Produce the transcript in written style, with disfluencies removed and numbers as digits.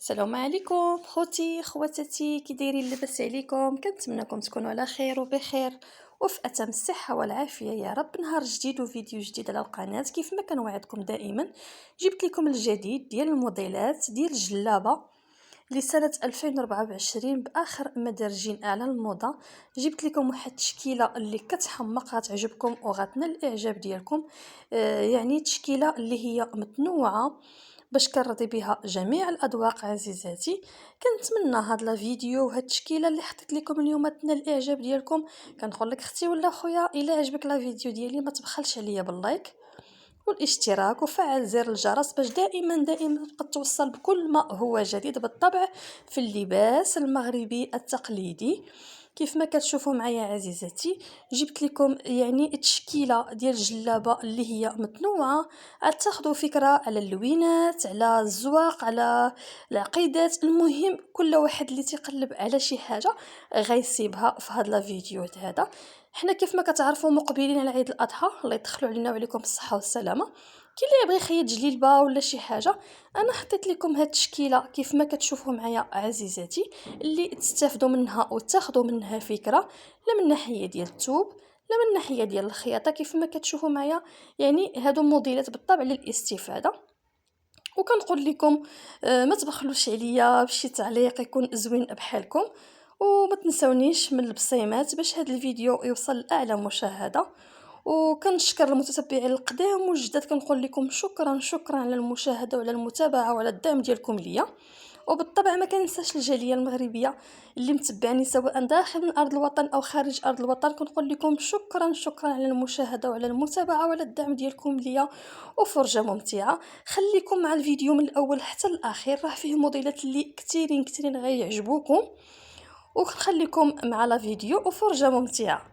السلام عليكم خوتي خواتاتي، كي دايرين؟ لاباس عليكم؟ كنتمنىكم تكونوا على خير وبخير وفي اتم الصحه والعافيه يا رب. نهار جديد وفيديو جديد على القناه. كيف ما كنوعدكم دائما جبت لكم الجديد ديال الموديلات ديال الجلابه لسنه 2024 باخر مدارجين على الموضه. جبت لكم واحد التشكيله اللي كتحمق، غتعجبكم وغتنال الاعجاب ديالكم. يعني تشكيله اللي هي متنوعه باش كنرضي بها جميع الاذواق. عزيزاتي، كنتمنى هاد لا فيديو وهاد التشكيله اللي حطيت لكم اليوم تنال الاعجاب ديالكم. كنقول لك اختي ولا خويا، الا عجبك لا فيديو ديالي ما تبخلش عليا باللايك والاشتراك وفعل زر الجرس باش دائما تبقى توصل بكل ما هو جديد بالطبع في اللباس المغربي التقليدي. كيف ما كتشوفوا معايا عزيزاتي، جبت لكم يعني تشكيله ديال الجلابه اللي هي متنوعه، تاخذوا فكره على اللوينات، على الزواق، على العقيدات. المهم كل واحد اللي تيقلب على شي حاجه غيسيبها في هذا الفيديو هذا. حنا كيف ما كتعرفوا مقبلين على عيد الاضحى، الله يدخلوا علينا وعليكم بالصحه والسلامه. كي اللي يبغي يخيط جليلبه ولا شي حاجه، انا حطيت لكم هاد التشكيله كيف ما كتشوفوا معايا عزيزاتي، اللي تستافدوا منها وتاخذوا منها فكره، لا من ناحيه ديال الثوب لا من ناحيه ديال الخياطه. كيف ما كتشوفوا معايا يعني هادو موديلات بالطبع للاستفاده. وكنقول لكم ما تبخلوش عليا بشي تعليق يكون زوين بحالكم، وما تنسونيش من البصيمات باش هذا الفيديو يوصل لاعلى مشاهده. وكنشكر المتتبعين القدام والجداد، كنقول لكم شكرا على المشاهده وعلى المتابعه وعلى الدعم ديالكم ليا. وبالطبع ما كننساش الجاليه المغربيه اللي متبعني سواء داخل من ارض الوطن او خارج ارض الوطن. كنقول لكم شكرا على المشاهده وعلى المتابعه وعلى الدعم ديالكم ليا، وفرجه ممتعه. خليكم مع الفيديو من الاول حتى الاخير، راه فيه موديلات اللي كثيرين غيعجبوكم. وخليكم مع لا فيديو وفرجه ممتعه.